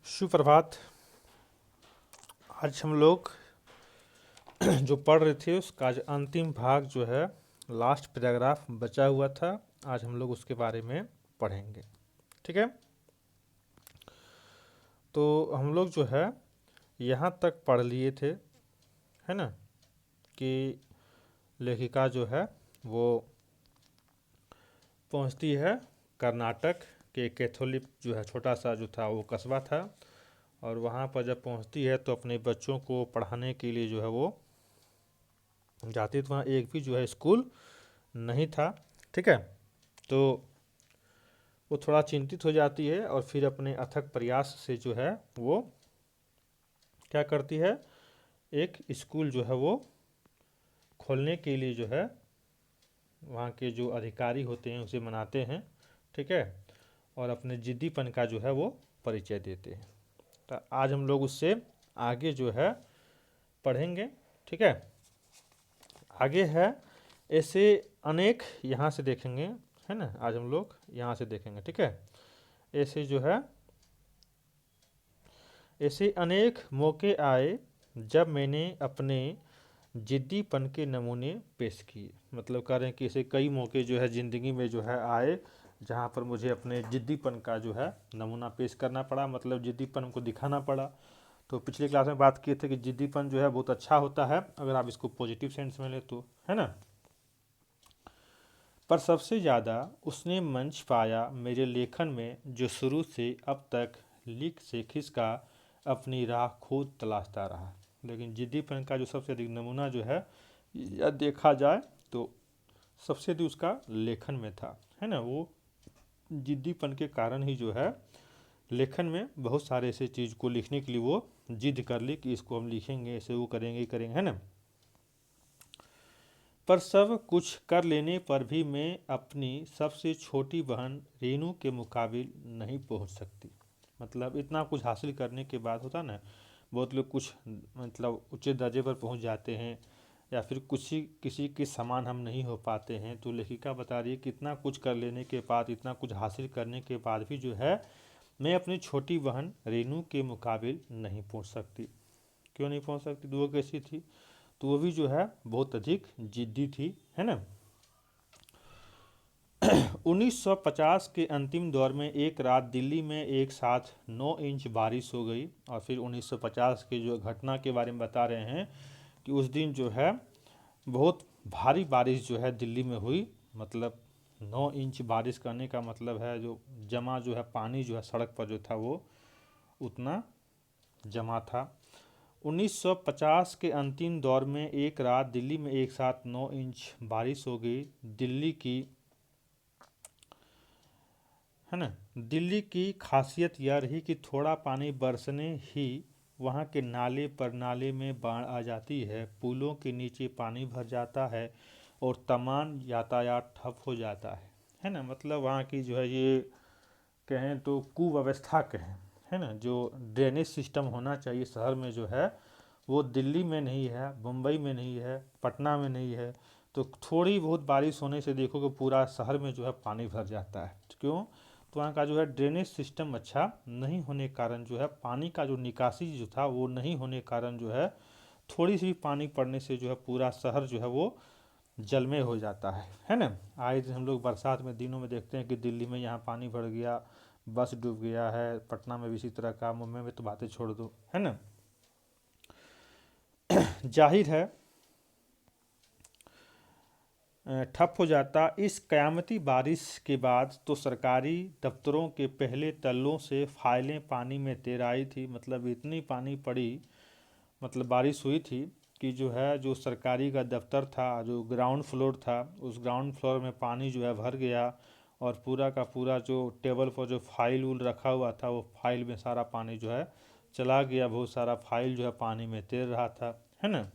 सुप्रभात। आज हम लोग जो पढ़ रहे थे उसका आज अंतिम भाग जो है, लास्ट पैराग्राफ बचा हुआ था। आज हम लोग उसके बारे में पढ़ेंगे। ठीक है, तो हम लोग जो है यहाँ तक पढ़ लिए थे, है ना, कि लेखिका जो है वो पहुँचती है कर्नाटक के कैथोलिक जो है छोटा सा जो था वो कस्बा था, और वहाँ पर जब पहुँचती है तो अपने बच्चों को पढ़ाने के लिए जो है वो जाती, तो वहाँ एक भी जो है स्कूल नहीं था। ठीक है, तो वो थोड़ा चिंतित हो जाती है और फिर अपने अथक प्रयास से जो है वो क्या करती है, एक स्कूल जो है वो खोलने के लिए जो है वहाँ के जो अधिकारी होते हैं उसे मनाते हैं। ठीक है, और अपने जिद्दीपन का जो है वो परिचय देते हैं। तो आज हम लोग उससे आगे जो है पढ़ेंगे। ठीक है, आगे है ऐसे अनेक, यहाँ से देखेंगे, है ना, आज हम लोग यहाँ से देखेंगे। ठीक है, ऐसे जो है ऐसे अनेक मौके आए जब मैंने अपने जिद्दीपन के नमूने पेश किए। मतलब कह रहे हैं कि ऐसे कई मौके जो है ज़िंदगी में जो है आए जहाँ पर मुझे अपने जिद्दीपन का जो है नमूना पेश करना पड़ा, मतलब जिद्दीपन को दिखाना पड़ा। तो पिछले क्लास में बात किए थे कि जिद्दीपन जो है बहुत अच्छा होता है अगर आप इसको पॉजिटिव सेंस में ले तो, है ना। पर सबसे ज़्यादा उसने मंच पाया मेरे लेखन में जो शुरू से अब तक लिख से खिसका अपनी राह खुद तलाशता रहा। लेकिन जिद्दीपन का जो सबसे अधिक नमूना जो है यह देखा जाए तो सबसे अधिक उसका लेखन में था, है ना। वो जिद्दीपन के कारण ही जो है लेखन में बहुत सारे ऐसे चीज़ को लिखने के लिए वो जिद कर ली कि इसको हम लिखेंगे, ऐसे वो करेंगे ही करेंगे, है ना। पर सब कुछ कर लेने पर भी मैं अपनी सबसे छोटी बहन रेनू के मुकाबिल नहीं पहुंच सकती। मतलब इतना कुछ हासिल करने के बाद होता ना, बहुत लोग कुछ मतलब ऊंचे दर्जे पर पहुंच जाते हैं या फिर कुछ ही किसी के समान हम नहीं हो पाते हैं। तो लेखिका बता रही है कि इतना कुछ कर लेने के बाद, इतना कुछ हासिल करने के बाद भी जो है मैं अपनी छोटी बहन रेनू के मुकाबिल नहीं पहुंच सकती। क्यों नहीं पहुंच सकती? तो वो कैसी थी? तो वो भी जो है बहुत अधिक जिद्दी थी, है ना। 1950 के अंतिम दौर में एक रात दिल्ली में एक साथ 9 इंच बारिश हो गई। और फिर 1950 के जो घटना के बारे में बता रहे हैं कि उस दिन जो है बहुत भारी बारिश जो है दिल्ली में हुई। मतलब 9 इंच बारिश करने का मतलब है जो जमा जो है पानी जो है सड़क पर जो था वो उतना जमा था। 1950 के अंतिम दौर में एक रात दिल्ली में एक साथ 9 इंच बारिश हो गई। दिल्ली की, है ना, दिल्ली की खासियत यह रही कि थोड़ा पानी बरसने ही वहाँ के नाले पर नाले में बाढ़ आ जाती है, पुलों के नीचे पानी भर जाता है और तमाम यातायात ठप हो जाता है ना। मतलब वहाँ की जो है ये कहें तो कुव्यवस्था कहें, है ना, जो ड्रेनेज सिस्टम होना चाहिए शहर में जो है वो दिल्ली में नहीं है, मुंबई में नहीं है, पटना में नहीं है। तो थोड़ी बहुत बारिश होने से देखो कि पूरा शहर में जो है पानी भर जाता है। क्यों? तो वहाँ का जो है ड्रेनेज सिस्टम अच्छा नहीं होने के कारण जो है पानी का जो निकासी जो था वो नहीं होने के कारण जो है थोड़ी सी पानी पड़ने से जो है पूरा शहर जो है वो जलमय हो जाता है ना। आए दिन हम लोग बरसात में दिनों में देखते हैं कि दिल्ली में यहाँ पानी भर गया, बस डूब गया है, पटना में भी इसी तरह का, मुंबई में तो बातें छोड़ दो, है ना। जाहिर है ठप हो जाता। इस कयामती बारिश के बाद तो सरकारी दफ्तरों के पहले तल्लों से फाइलें पानी में तैर आई थी। मतलब इतनी पानी पड़ी, मतलब बारिश हुई थी कि जो है जो सरकारी का दफ्तर था, जो ग्राउंड फ्लोर था, उस ग्राउंड फ्लोर में पानी जो है भर गया और पूरा का पूरा जो टेबल पर जो फाइल उल रखा हुआ था वो फाइल में सारा पानी जो है चला गया। बहुत सारा फाइल जो है पानी में तैर रहा था, है ना।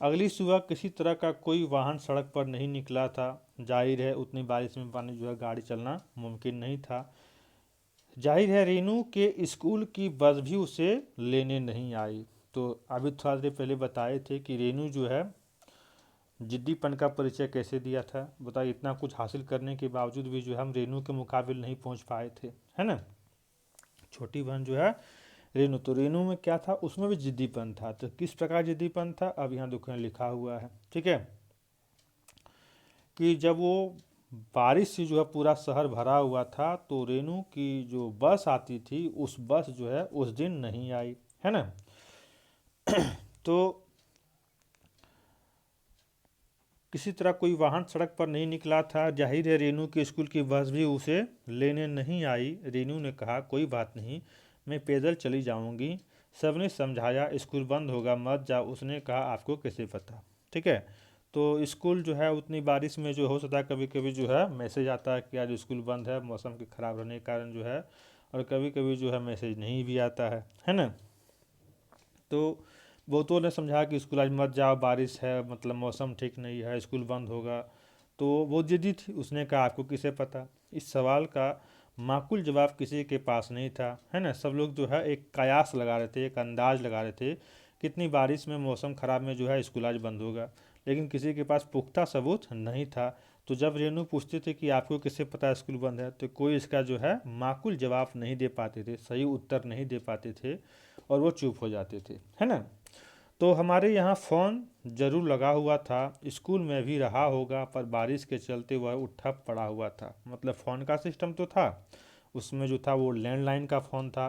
अगली सुबह किसी तरह का कोई वाहन सड़क पर नहीं निकला था। जाहिर है उतनी बारिश में पानी जो है गाड़ी चलना मुमकिन नहीं था। जाहिर है रेनू के स्कूल की बस भी उसे लेने नहीं आई। तो अभी थोड़ा देर पहले बताए थे कि रेनू जो है जिद्दीपन का परिचय कैसे दिया था। बताइए, इतना कुछ हासिल करने के बावजूद भी जो है हम रेनू के मुकाबिल नहीं पहुंच पाए थे, है ना। छोटी बहन जो है रेनू, तो रेनू में क्या था, उसमें भी जिद्दीपन था। तो किस प्रकार जिद्दीपन था, अब यहाँ दुकान लिखा हुआ है, ठीक है, कि जब वो बारिश से जो है पूरा शहर भरा हुआ था, तो रेनू की जो बस आती थी उस बस जो है उस दिन नहीं आई, है ना। तो किसी तरह कोई वाहन सड़क पर नहीं निकला था। जाहिर है रेनू की स्कूल की बस भी उसे लेने नहीं आई। रेनू ने कहा कोई बात नहीं, मैं पैदल चली जाऊंगी। सबने समझाया स्कूल बंद होगा, मत जाओ। उसने कहा आपको कैसे पता, ठीक है। तो स्कूल जो है उतनी बारिश में जो हो सकता है कभी कभी जो है मैसेज आता है कि आज स्कूल बंद है, मौसम के ख़राब रहने के कारण जो है, और कभी कभी जो है मैसेज नहीं भी आता है ना। तो बहुतों ने समझा कि स्कूल आज मत जाओ, बारिश है, मतलब मौसम ठीक नहीं है, स्कूल बंद होगा। तो वो जिद्दी थी, उसने कहा आपको किसे पता। इस सवाल का माकूल जवाब किसी के पास नहीं था, है ना। सब लोग जो है एक कयास लगा रहे थे, एक अंदाज लगा रहे थे, कितनी बारिश में, मौसम ख़राब में जो है स्कूल आज बंद होगा, लेकिन किसी के पास पुख्ता सबूत नहीं था। तो जब रेनू पूछते थे कि आपको किससे पता स्कूल बंद है, तो कोई इसका जो है माकूल जवाब नहीं दे पाते थे, सही उत्तर नहीं दे पाते थे, और वो चुप हो जाते थे, है ना। तो हमारे यहाँ फ़ोन ज़रूर लगा हुआ था, स्कूल में भी रहा होगा, पर बारिश के चलते वह उठा पड़ा हुआ था। मतलब फ़ोन का सिस्टम तो था, उसमें जो था वो लैंडलाइन का फ़ोन था,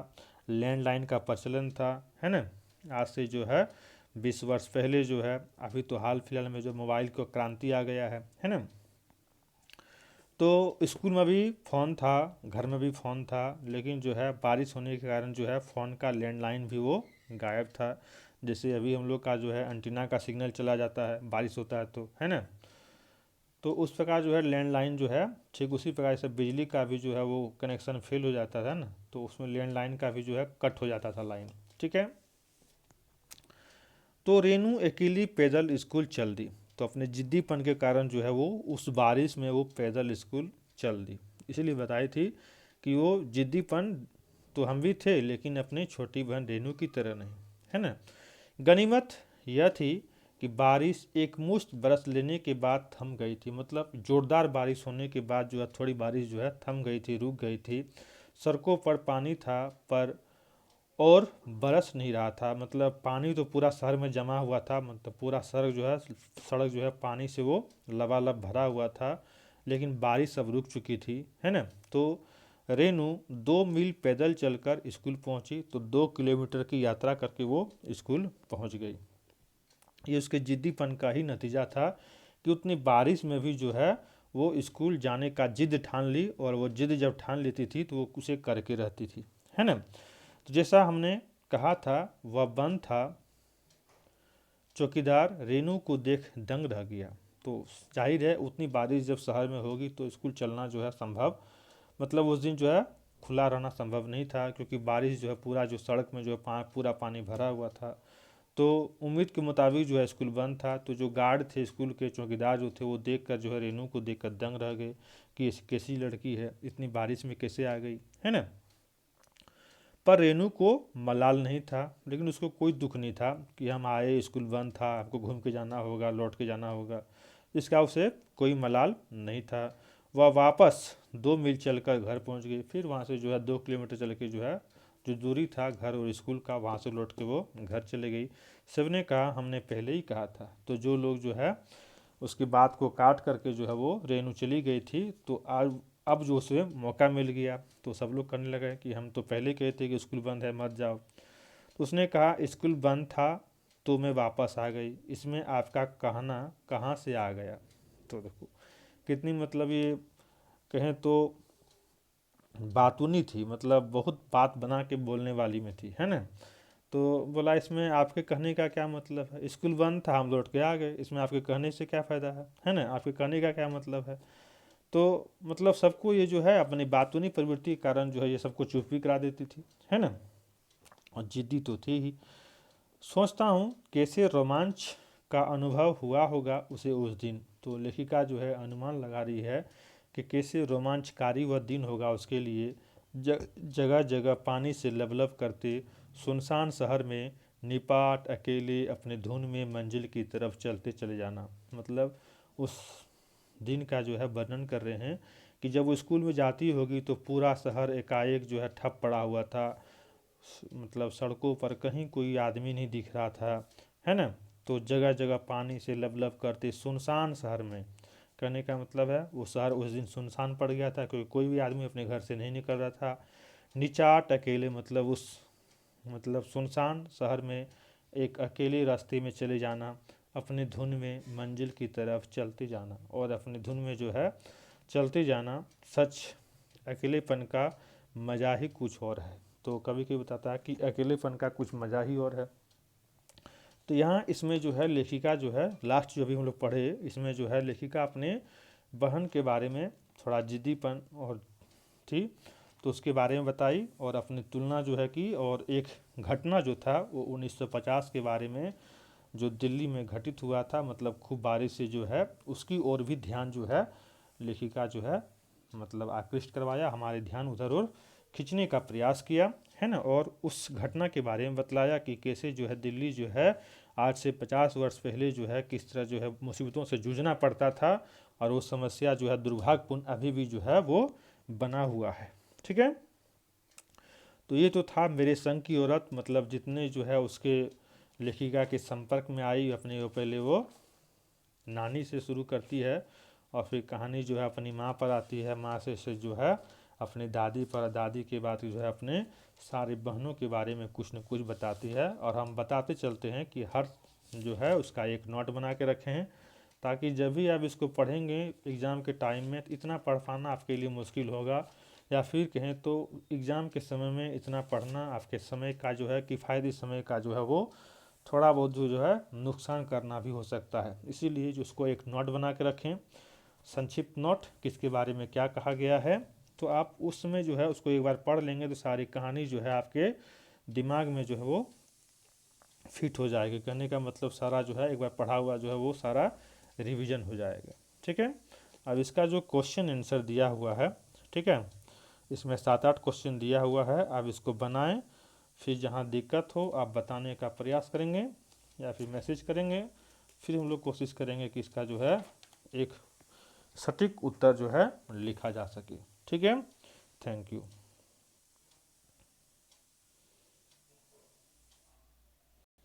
लैंडलाइन का प्रचलन था, है ना। आज से जो है 20 वर्ष पहले जो है, अभी तो हाल फिलहाल में जो मोबाइल को क्रांति आ गया है ना। तो स्कूल में भी फ़ोन था, घर में भी फ़ोन था, लेकिन जो है बारिश होने के कारण जो है फ़ोन का लैंडलाइन भी वो गायब था। जैसे अभी हम लोग का जो है एंटीना का सिग्नल चला जाता है बारिश होता है तो, है ना। तो उस प्रकार जो है लैंडलाइन जो है, ठीक उसी प्रकार से बिजली का भी जो है वो कनेक्शन फेल हो जाता था ना, तो उसमें लैंडलाइन का भी जो है कट हो जाता था लाइन, ठीक है। तो रेनू अकेली पैदल स्कूल चल दी। तो अपने जिद्दीपन के कारण जो है वो उस बारिश में वो पैदल स्कूल चल दी। इसलिए बताई थी कि वो जिद्दीपन तो हम भी थे, लेकिन अपनी छोटी बहन रेनू की तरह नहीं, है ना। गनीमत यह थी कि बारिश एक मुश्त बरस लेने के बाद थम गई थी। मतलब जोरदार बारिश होने के बाद जो है थोड़ी बारिश जो है थम गई थी, रुक गई थी। सड़कों पर पानी था, पर और बरस नहीं रहा था। मतलब पानी तो पूरा शहर में जमा हुआ था, मतलब पूरा सड़क जो है पानी से वो लबालब भरा हुआ था, लेकिन बारिश अब रुक चुकी थी, है ना। तो रेनू 2 मील पैदल चलकर स्कूल पहुंची। तो 2 किलोमीटर की यात्रा करके वो स्कूल पहुंच गई। ये उसके जिद्दीपन का ही नतीजा था कि उतनी बारिश में भी जो है वो स्कूल जाने का जिद ठान ली, और वो जिद जब ठान लेती थी तो वो उसे करके रहती थी, है ना। तो जैसा हमने कहा था, वह बंद था। चौकीदार रेनू को देख दंग रह गया। तो जाहिर है उतनी बारिश जब शहर में होगी तो स्कूल चलना जो है संभव, मतलब उस दिन जो है खुला रहना संभव नहीं था, क्योंकि बारिश जो है पूरा जो सड़क में जो है पूरा पानी भरा हुआ था। तो उम्मीद के मुताबिक जो है स्कूल बंद था। तो जो गार्ड थे, स्कूल के चौकीदार जो थे, वो देखकर जो है रेनू को देखकर दंग रह गए कि कैसी लड़की है, इतनी बारिश में कैसे आ गई, है ना। पर रेनू को मलाल नहीं था, लेकिन उसको कोई दुख नहीं था कि हम आए, स्कूल बंद था, आपको घूम के जाना होगा, लौट के जाना होगा। इसका उसे कोई मलाल नहीं था। वह वापस 2 मील चलकर घर पहुंच गई। फिर वहां से जो है 2 किलोमीटर चल के जो है, जो दूरी था घर और स्कूल का, वहां से लौट के वो घर चले गई। सबने कहा हमने पहले ही कहा था। तो जो लोग जो है उसकी बात को काट करके जो है वो रेनू चली गई थी, तो आज अब जो उसे मौका मिल गया, तो सब लोग करने लगे कि हम तो पहले कहते कि स्कूल बंद है मत जाओ। तो उसने कहा स्कूल बंद था तो मैं वापस आ गई, इसमें आपका कहना कहाँ से आ गया। तो देखो कितनी, मतलब ये कहें तो बातूनी थी, मतलब बहुत बात बना के बोलने वाली में थी, है ना। तो बोला इसमें आपके कहने का क्या मतलब है, स्कूल बंद था हम लौट के आ गए, इसमें आपके कहने से क्या फ़ायदा है ना, आपके कहने का क्या मतलब है। तो मतलब सबको ये जो है अपनी बातूनी प्रवृत्ति के कारण जो है ये सबको चुप भी करा देती थी, है ना। और जिद्दी तो थी ही। सोचता हूँ कैसे रोमांच का अनुभव हुआ होगा उसे उस दिन। तो लेखिका जो है अनुमान लगा रही है कि कैसे रोमांचकारी वह दिन होगा उसके लिए। जगह जगह पानी से लबलब करते सुनसान शहर में निपाट अकेले अपने धुन में मंजिल की तरफ चलते चले जाना। मतलब उस दिन का जो है वर्णन कर रहे हैं कि जब वो स्कूल में जाती होगी तो पूरा शहर एकाएक जो है ठप पड़ा हुआ था, मतलब सड़कों पर कहीं कोई आदमी नहीं दिख रहा था, है ना। तो जगह जगह पानी से लबलब करते सुनसान शहर में, कहने का मतलब है वो शहर उस दिन सुनसान पड़ गया था, क्योंकि कोई भी आदमी अपने घर से नहीं निकल रहा था। निचाट अकेले, मतलब उस मतलब सुनसान शहर में एक अकेले रास्ते में चले जाना, अपने धुन में मंजिल की तरफ चलते जाना, और अपने धुन में जो है चलते जाना, सच अकेलेपन का मज़ा ही कुछ और है। तो कभी कभी बताता है कि अकेलेपन का कुछ मज़ा ही और है। तो यहाँ इसमें जो है लेखिका जो है लास्ट जो भी हम लोग पढ़े, इसमें जो है लेखिका अपने बहन के बारे में थोड़ा जिद्दीपन और थी, तो उसके बारे में बताई और अपनी तुलना जो है की, और एक घटना जो था वो 1950 के बारे में जो दिल्ली में घटित हुआ था, मतलब खूब बारिश से जो है उसकी ओर भी ध्यान जो है लेखिका जो है मतलब आकृष्ट करवाया, हमारे ध्यान उधर और खींचने का प्रयास किया, है ना। और उस घटना के बारे में बतलाया कि कैसे जो है दिल्ली जो है आज से 50 वर्ष पहले जो है किस तरह जो है मुसीबतों से जूझना पड़ता था, और वो समस्या जो है दुर्भाग्यपूर्ण अभी भी जो है वो बना हुआ है। ठीक है, तो ये तो था मेरे संग की औरत, मतलब जितने जो है उसके लेखिका के संपर्क में आई, अपने वो पहले वो नानी से शुरू करती है, और फिर कहानी जो है अपनी माँ पर आती है, माँ से जो है अपनी दादी पर, दादी के बाद जो है अपने सारी बहनों के बारे में कुछ न कुछ बताती है। और हम बताते चलते हैं कि हर जो है उसका एक नोट बना के रखे हैं, ताकि जब भी आप इसको पढ़ेंगे एग्ज़ाम के टाइम में, तो इतना पढ़ पाना आपके लिए मुश्किल होगा, या फिर कहें तो एग्ज़ाम के समय में इतना पढ़ना आपके समय का जो है किफ़ायती समय का जो है वो थोड़ा बहुत जो है नुकसान करना भी हो सकता है। इसीलिए जो उसको एक नोट बना के रखें, संक्षिप्त नोट किसके बारे में क्या कहा गया है, तो आप उसमें जो है उसको एक बार पढ़ लेंगे तो सारी कहानी जो है आपके दिमाग में जो है वो फिट हो जाएगी। कहने का मतलब सारा जो है एक बार पढ़ा हुआ जो है वो सारा रिवीजन हो जाएगा। ठीक है, अब इसका जो क्वेश्चन आंसर दिया हुआ है, ठीक है, इसमें 7-8 क्वेश्चन दिया हुआ है, आप इसको बनाएं, फिर जहाँ दिक्कत हो आप बताने का प्रयास करेंगे या फिर मैसेज करेंगे, फिर हम लोग कोशिश करेंगे कि इसका जो है एक सटीक उत्तर जो है लिखा जा सके। ठीक है, थैंक यू।